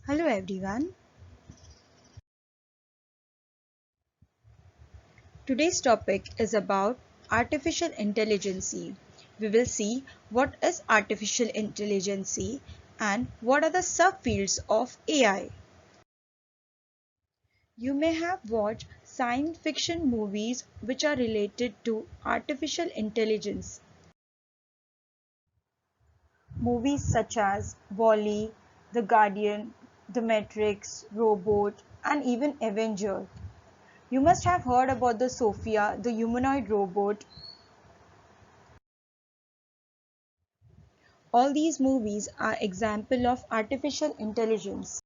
Hello everyone. Today's topic is about artificial intelligence. We will see what is artificial intelligence and what are the subfields of AI. You may have watched science fiction movies which are related to artificial intelligence. Movies such as Wall-E, The Guardian, The Matrix, Robot, and even Avenger. You must have heard about the Sophia, the humanoid robot. All these movies are example of artificial intelligence.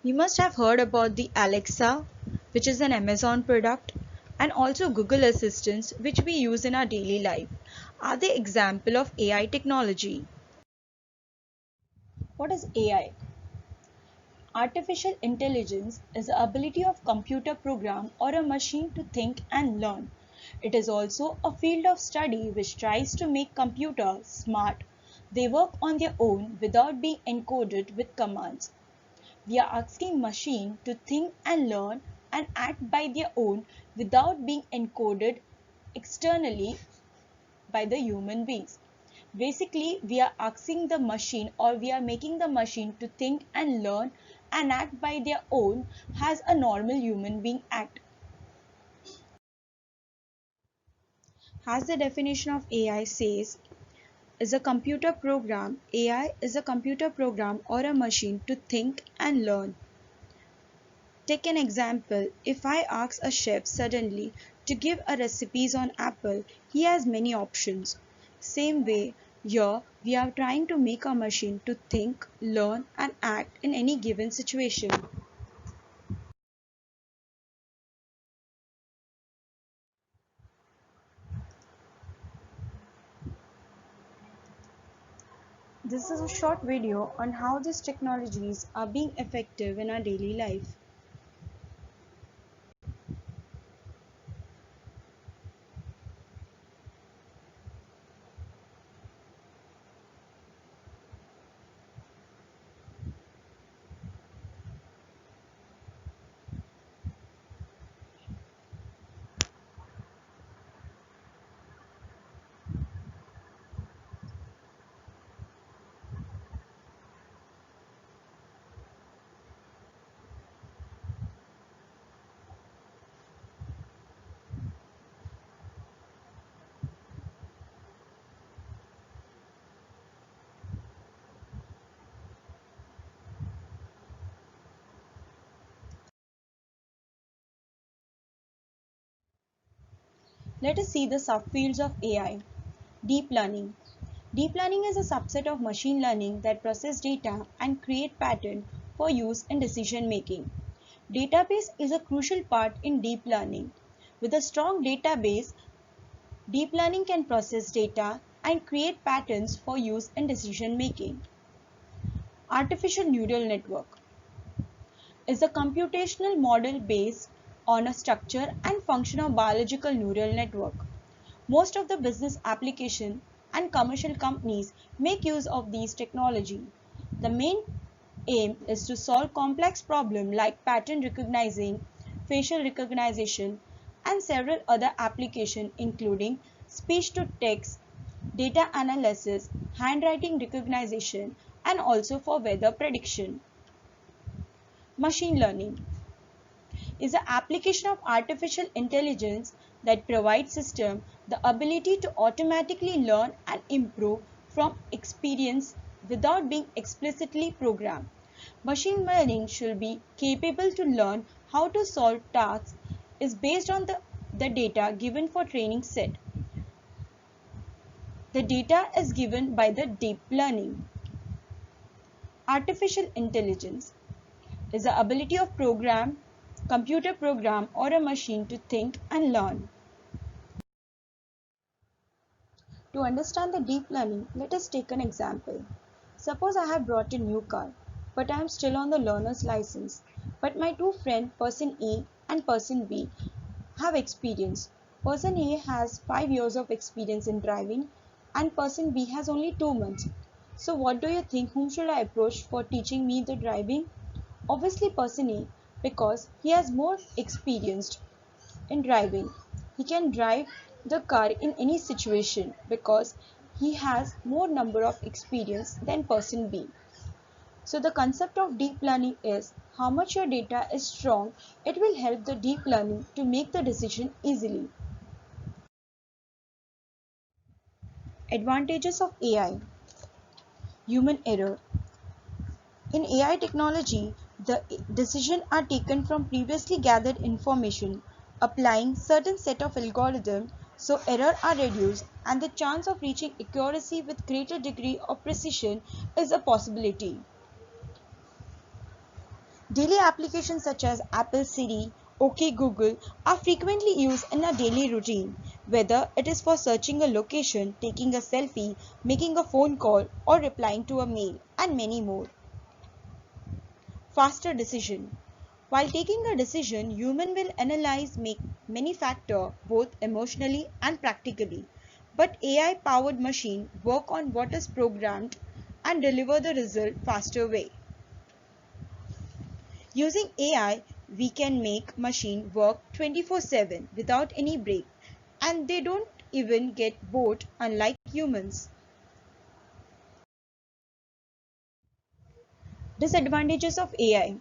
You must have heard about the Alexa, which is an Amazon product, and also Google Assistants, which we use in our daily life. Are they example of AI technology? What is AI? Artificial intelligence is the ability of computer program or a machine to think and learn. It is also a field of study which tries to make computers smart. They work on their own without being encoded with commands. We are asking machine to think and learn and act by their own without being encoded externally by the human beings. Basically, we are asking the machine or we are making the machine to think and learn and act by their own as a normal human being act. As the definition of AI says, is a computer program. AI is a computer program or a machine to think and learn. Take an example. If I ask a chef suddenly to give a recipes on Apple, he has many options. Same way, here we are trying to make a machine to think, learn and act in any given situation. This is a short video on how these technologies are being effective in our daily life. Let us see the subfields of AI. Deep learning. Deep learning is a subset of machine learning that process data and create pattern for use in decision making. Database is a crucial part in deep learning. With a strong database, deep learning can process data and create patterns for use in decision making. Artificial neural network is a computational model based on a structure and function of biological neural network. Most of the business application and commercial companies make use of these technology. The main aim is to solve complex problems like pattern recognizing, facial recognition, and several other applications including speech to text, data analysis, handwriting recognition, and also for weather prediction. Machine learning is the application of artificial intelligence that provides system the ability to automatically learn and improve from experience without being explicitly programmed. Machine learning should be capable to learn how to solve tasks is based on the data given for training set. The data is given by the deep learning. Artificial intelligence is the ability of computer program or a machine to think and learn. To understand the deep learning, let us take an example. Suppose I have brought a new car, but I am still on the learner's license. But my two friends, person A and person B, have experience. Person A has 5 years of experience in driving and person B has only 2 months. So what do you think? Whom should I approach for teaching me the driving? Obviously person A, because he has more experience in driving. He can drive the car in any situation because he has more number of experience than person B. So the concept of deep learning is how much your data is strong, it will help the deep learning to make the decision easily. Advantages of AI. Human error. In AI technology, the decisions are taken from previously gathered information, applying certain set of algorithms, so errors are reduced and the chance of reaching accuracy with greater degree of precision is a possibility. Daily applications such as Apple Siri, OK Google are frequently used in our daily routine, whether it is for searching a location, taking a selfie, making a phone call, or replying to a mail, and many more. Faster decision. While taking a decision, human will analyze make many factors both emotionally and practically. But AI powered machine work on what is programmed and deliver the result faster way. Using AI, we can make machine work 24/7 without any break, and they don't even get bored unlike humans. Disadvantages of AI.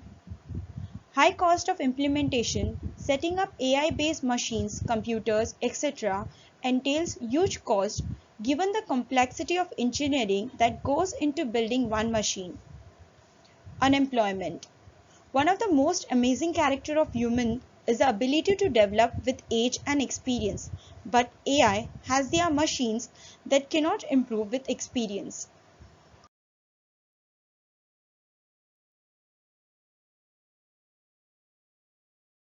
High cost of implementation. Setting up AI-based machines, computers, etc. entails huge cost given the complexity of engineering that goes into building one machine. Unemployment. One of the most amazing character of human is the ability to develop with age and experience, but AI has their machines that cannot improve with experience.